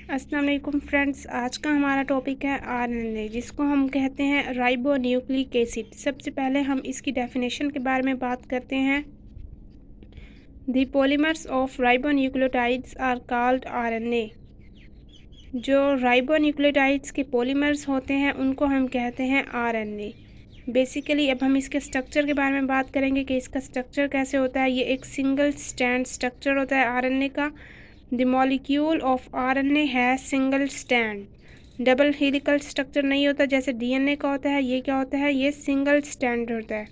अस्सलाम वालेकुम फ्रेंड्स। आज का हमारा टॉपिक है आरएनए, जिसको हम कहते हैं राइबो न्यूक्लिक एसिड। सबसे पहले हम इसकी डेफिनेशन के बारे में बात करते हैं। The polymers of ribo nucleotides are called RNA. जो राइबो न्यूक्लियोटाइड्स के पॉलीमर्स होते हैं उनको हम कहते हैं आरएनए। बेसिकली अब हम इसके स्ट्रक्चर के बारे में बात करेंगे कि इसका स्ट्रक्चर कैसे होता है। ये एक सिंगल स्टैंड स्ट्रक्चर होता है आरएनए का। The molecule of RNA has single strand। Double helical structure नहीं होता जैसे डीएनए का होता है। ये क्या होता है, ये सिंगल स्टैंड होता है।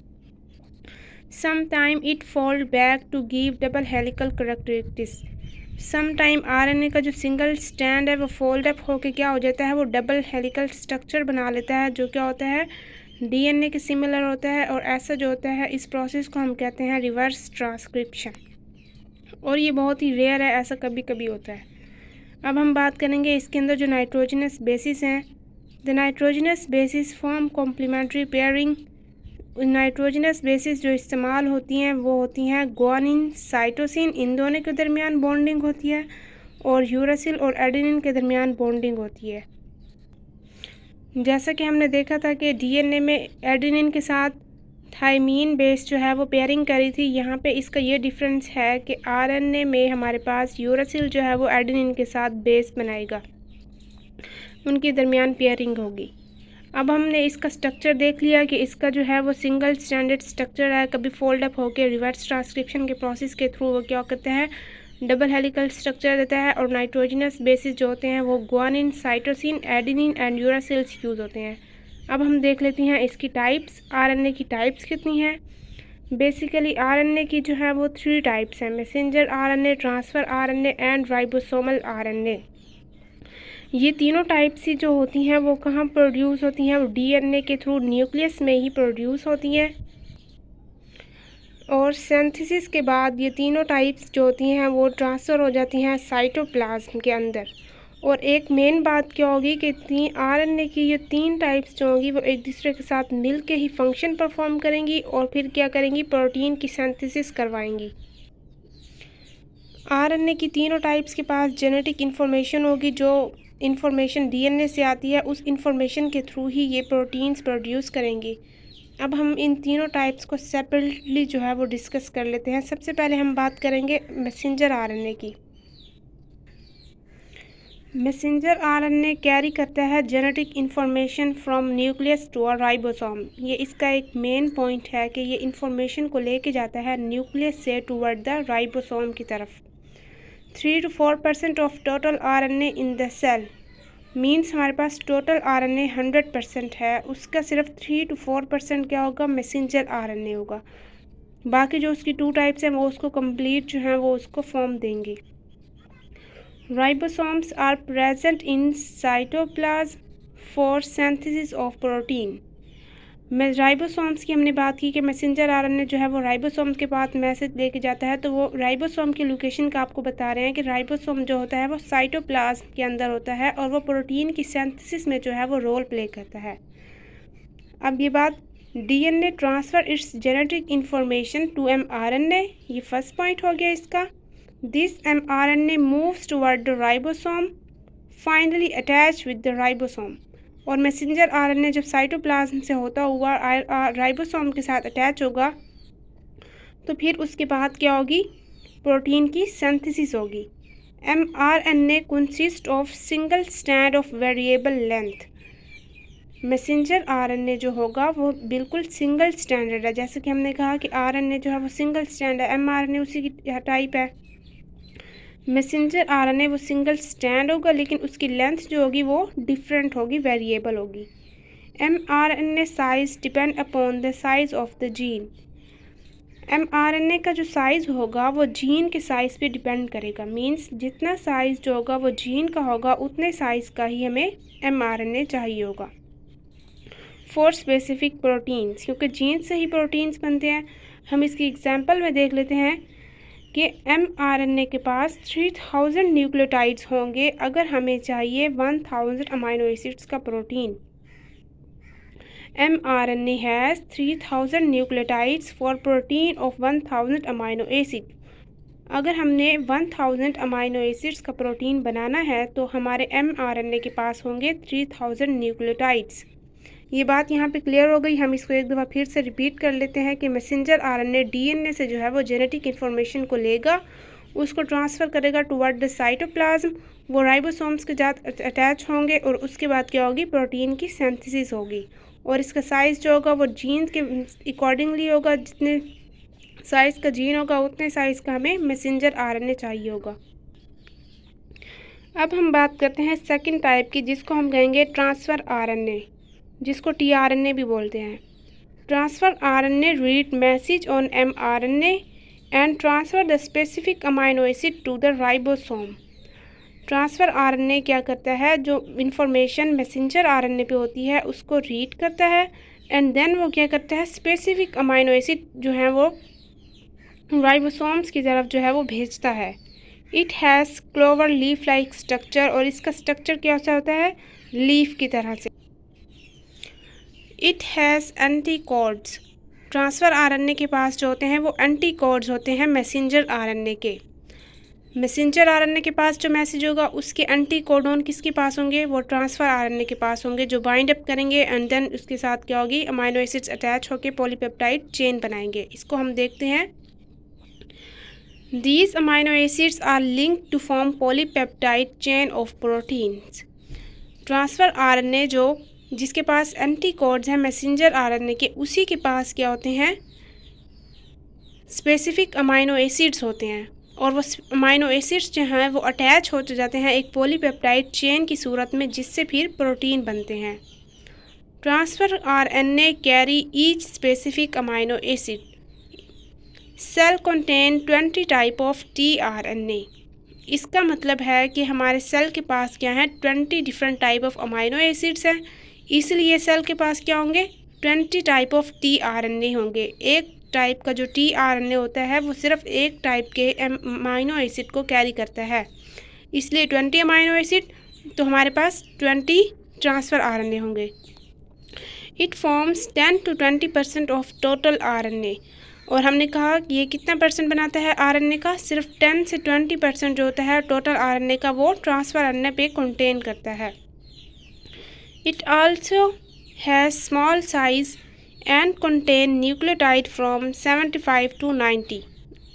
Sometime it fold back to give double helical characteristics। Sometime RNA का जो सिंगल स्टैंड है वो फोल्ड अप होके क्या हो जाता है, वो डबल हेलिकल स्ट्रक्चर बना लेता है, जो क्या होता है डीएनए के सिमिलर होता है। और ऐसा जो होता है इस प्रोसेस को हम कहते हैं रिवर्स ट्रांसक्रिप्शन। और ये बहुत ही रेयर है, ऐसा कभी कभी होता है। अब हम बात करेंगे इसके अंदर जो नाइट्रोजनस बेसिस हैं। The nitrogenous bases form complementary pairing. Nitrogenous bases जो इस्तेमाल होती हैं वो होती हैं ग्वानिन साइटोसिन, इन दोनों के दरमियान बॉन्डिंग होती है, और यूरासिल और एडेनिन के दरमियान बॉन्डिंग होती है। जैसा कि हमने देखा था कि डीएनए में एडेनिन के साथ थाइमीन बेस जो है वो पेयरिंग करी थी। यहाँ पे इसका ये डिफरेंस है कि आरएनए में हमारे पास यूरासिल जो है वो एडेनिन के साथ बेस बनाएगा, उनके दरमियान पेयरिंग होगी। अब हमने इसका स्ट्रक्चर देख लिया कि इसका जो है वो सिंगल स्टैंडर्ड स्ट्रक्चर है। कभी फोल्ड अप होकर रिवर्स ट्रांसक्रिप्शन के प्रोसेस के थ्रू वो क्या करते हैं, डबल हेलिकल स्ट्रक्चर देता है। और नाइट्रोजनस बेसिस जो होते हैं वो guanine cytosine adenine and uracils use होते हैं। अब हम देख लेते हैं इसकी टाइप्स। आरएनए की टाइप्स कितनी हैं। बेसिकली आरएनए की जो है वो 3 टाइप्स हैं, messenger RNA, transfer RNA and ribosomal RNA. ये तीनों टाइप्स ही जो होती हैं वो कहाँ प्रोड्यूस होती हैं, वो डीएनए के थ्रू न्यूक्लियस में ही प्रोड्यूस होती हैं। और सिंथेसिस के बाद ये तीनों टाइप्स जो होती हैं वो ट्रांसफ़र हो जाती हैं साइटोप्लाज्म के अंदर। और एक मेन बात क्या होगी कि आरएनए की ये 3 टाइप्स जो होंगी वो एक दूसरे के साथ मिल के ही फंक्शन परफॉर्म करेंगी और फिर क्या करेंगी, प्रोटीन की सिंथेसिस करवाएंगी। आरएनए की तीनों टाइप्स के पास जेनेटिक इन्फॉर्मेशन होगी, जो इन्फॉर्मेशन डीएनए से आती है उस इन्फॉर्मेशन के थ्रू ही ये प्रोटीन्स प्रोड्यूस करेंगी। अब हम इन तीनों टाइप्स को सेपरेटली जो है वो डिस्कस कर लेते हैं। सबसे पहले हम बात करेंगे मैसेंजर आरएनए की। मैसेंजर आरएनए कैरी करता है genetic information from nucleus to a ribosome. ये इसका एक मेन पॉइंट है कि ये इन्फॉर्मेशन को लेके जाता है न्यूक्लियस से टूवर्ड द राइबोसोम की तरफ। 3 to 4% of total RNA in the cell means हमारे पास टोटल आरएनए 100% है, उसका सिर्फ 3 to 4% क्या होगा, मैसेंजर आरएनए होगा। बाकी जो उसकी 2 टाइप्स हैं वो उसको कंप्लीट जो है वो उसको फॉर्म देंगे। Ribosomes are present in cytoplasm for synthesis of protein. मैं राइबोसोम्स की हमने बात की कि मैसेंजर आरएनए जो है वो राइबोसोम के पास मैसेज लेके जाता है, तो वो राइबोसोम की लोकेशन का आपको बता रहे हैं कि राइबोसोम जो होता है वो साइटोप्लाज्म के अंदर होता है और वो प्रोटीन की सिंथेसिस में जो है वो रोल प्ले करता है। अब ये बात DNA transfer its genetic information to mRNA, ये फर्स्ट पॉइंट हो गया इसका। दिस mRNA moves toward the ribosome, finally attached with the ribosome। और मैसेंजर आरएनए जब साइटोप्लाज्म से होता हुआ राइबोसोम के साथ अटैच होगा तो फिर उसके बाद क्या होगी, प्रोटीन की सिंथेसिस होगी। mRNA consist of single stand of variable length. Messenger RNA जो होगा वो बिल्कुल सिंगल स्टैंडर्ड है। जैसे कि हमने कहा कि आरएनए जो है वो सिंगल स्टैंड है, mRNA उसी की टाइप है। मैसेंजर आरएनए वो सिंगल स्टैंड होगा लेकिन उसकी लेंथ जो होगी वो डिफरेंट होगी, वेरिएबल होगी। mRNA size depend upon the size of the gene. mRNA का जो साइज़ होगा वो जीन के साइज़ पे डिपेंड करेगा। मींस जितना साइज़ जो होगा वो जीन का होगा उतने साइज़ का ही हमें mRNA चाहिए होगा फॉर स्पेसिफिक प्रोटीन्स, क्योंकि जीन से ही प्रोटीन्स बनते हैं। हम इसकी एग्जांपल में देख लेते हैं कि mRNA के पास 3000 न्यूक्लियोटाइड्स होंगे अगर हमें चाहिए 1000 अमाइनो एसिड्स का protein. mRNA has 3000 nucleotides for protein of 1000 amino acid। अगर हमने 1000 अमाइनो एसिड्स का प्रोटीन बनाना है तो हमारे mRNA के पास होंगे 3000 न्यूक्लियोटाइड्स। ये बात यहाँ पे क्लियर हो गई। हम इसको एक दफ़ा फिर से रिपीट कर लेते हैं कि मैसेंजर आरएनए डीएनए से जो है वो जेनेटिक इन्फॉर्मेशन को लेगा, उसको ट्रांसफ़र करेगा टुवर्ड द साइटोप्लाज्म, वो राइबोसोम्स के साथ अटैच होंगे और उसके बाद क्या होगी, प्रोटीन की सिंथेसिस होगी। और इसका साइज़ जो होगा वो जीन के अकॉर्डिंगली होगा, जितने साइज़ का जीन होगा उतने साइज़ का हमें मैसेंजर आरएनए चाहिए होगा। अब हम बात करते हैं सेकंड टाइप की, जिसको हम कहेंगे ट्रांसफ़र आरएनए, जिसको टीआरएनए भी बोलते हैं। Transfer RNA read message on mRNA and transfer the specific amino acid to the ribosome. Transfer RNA क्या करता है, जो इंफॉर्मेशन मैसेंजर आरएनए पे होती है उसको रीड करता है एंड देन वो क्या करता है, स्पेसिफिक अमाइनो एसिड जो है वो राइबोसोम्स की तरफ जो है वो भेजता है। It has clover leaf like structure, और इसका स्ट्रक्चर क्या होता है, लीफ की तरह से। It has anticodons. Transfer RNA के पास जो होते हैं वो एंटीकोड्स होते हैं मैसेंजर आरएनए के। मैसेंजर आरएनए के पास जो मैसेज होगा उसके एंटीकोडोन किसके पास होंगे, वो ट्रांसफ़र आरएनए के पास होंगे, जो बाइंड अप करेंगे एंड देन उसके साथ क्या होगी, अमाइनो एसिड्स अटैच होकर पॉलीपेप्टाइड चेन बनाएंगे। इसको हम देखते हैं। These amino acids are linked to form polypeptide chain of proteins. Transfer RNA जो जिसके पास एंटीकोड्स हैं मैसेंजर आरएनए के, उसी के पास क्या होते हैं, स्पेसिफिक अमाइनो एसिड्स होते हैं, और वो अमाइनो एसिड्स जो हैं वो अटैच हो जाते हैं एक पॉलीपेप्टाइड चेन की सूरत में, जिससे फिर प्रोटीन बनते हैं। Transfer RNA carry each specific amino acid. Cell contain 20 type of tRNA. इसका मतलब है कि हमारे सेल के पास क्या है, 20 different type of amino acids हैं, इसलिए सेल के पास क्या होंगे, 20 टाइप ऑफ टीआरएनए होंगे। एक टाइप का जो टीआरएनए होता है वो सिर्फ एक टाइप के अमाइनो एसिड को कैरी करता है, इसलिए 20 अमाइनो एसिड, तो हमारे पास 20 ट्रांसफ़र आरएनए होंगे। It forms 10 to 20% of total RNA, और हमने कहा कि ये कितना परसेंट बनाता है आरएनए का, सिर्फ 10 से 20% जो होता है टोटल आरएनए का वो ट्रांसफ़र आरएनए पे कंटेन करता है। It also has small size and contain nucleotide from 75 to 90,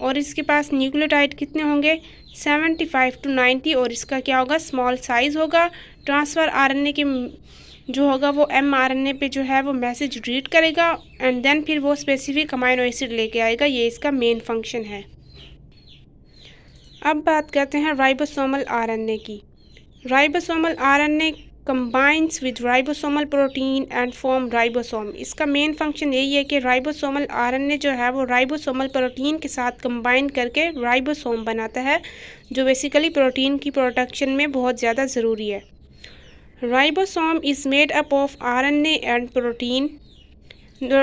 और इसके पास न्यूक्लियोटाइड कितने होंगे, 75 to 90, और इसका क्या होगा, स्मॉल साइज़ होगा। ट्रांसफ़र आरएनए के जो होगा वो mRNA पे जो है वो मैसेज रीड करेगा एंड देन फिर वो स्पेसिफिक अमाइनो एसिड लेके आएगा। ये इसका मेन फंक्शन है। अब बात करते हैं राइबोसोमल आरएनए की। Ribosomal RNA combines with ribosomal protein and form ribosome. इसका मेन फंक्शन यही है कि राइबोसोमल आरएनए जो है वो राइबोसोमल प्रोटीन के साथ कंबाइन करके राइबोसोम बनाता है, जो बेसिकली प्रोटीन की प्रोडक्शन में बहुत ज़्यादा ज़रूरी है। Ribosome is made up of RNA and protein. The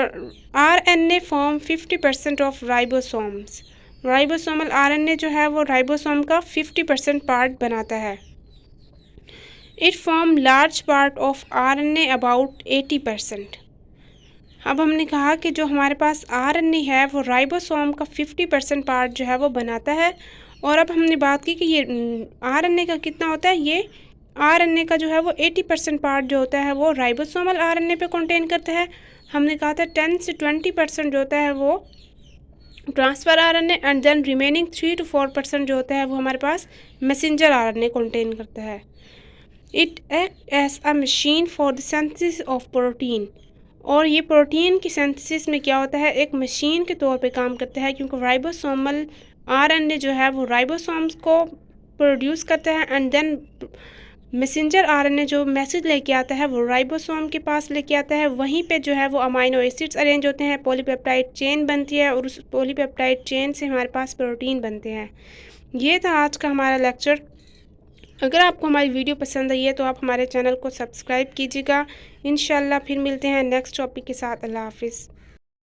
RNA form 50% of ribosomes. Ribosomal RNA जो है वो राइबोसोम का 50% पार्ट बनाता है। It form large part of RNA about 80%. अब हमने कहा कि जो हमारे पास RNA है वो राइबोसोम का 50% पार्ट जो है वो बनाता है, और अब हमने बात की कि ये RNA का कितना होता है, ये आरएनए का जो है वो 80% पार्ट जो होता है वो राइबोसोमल आरएनए पे कंटेन करता है। हमने कहा था 10 से 20% जो होता है वो transfer RNA and then remaining 3 to 4% जो होता है वो हमारे पास मैसेंजर आरएनए कंटेन करता है। It act as a machine for the synthesis of protein, और ये प्रोटीन की सिंथेसिस में क्या होता है, एक मशीन के तौर पे काम करता है, क्योंकि राइबोसोमल आरएनए जो है वो राइबोसोम्स को प्रोड्यूस करता है एंड देन मैसेंजर आरएनए जो मैसेज लेके आता है वो राइबोसोम के पास लेके आता है। वहीं पे जो है वो अमाइनो एसिड्स अरेंज होते हैं, पॉलीपेप्टाइड चेन बनती है, और उस पॉलीपेप्टाइड चेन से हमारे पास प्रोटीन बनते हैं। ये था आज का हमारा लेक्चर। अगर आपको हमारी वीडियो पसंद आई है तो आप हमारे चैनल को सब्सक्राइब कीजिएगा। इंशाल्लाह फिर मिलते हैं नेक्स्ट टॉपिक के साथ। अल्लाह हाफिज़।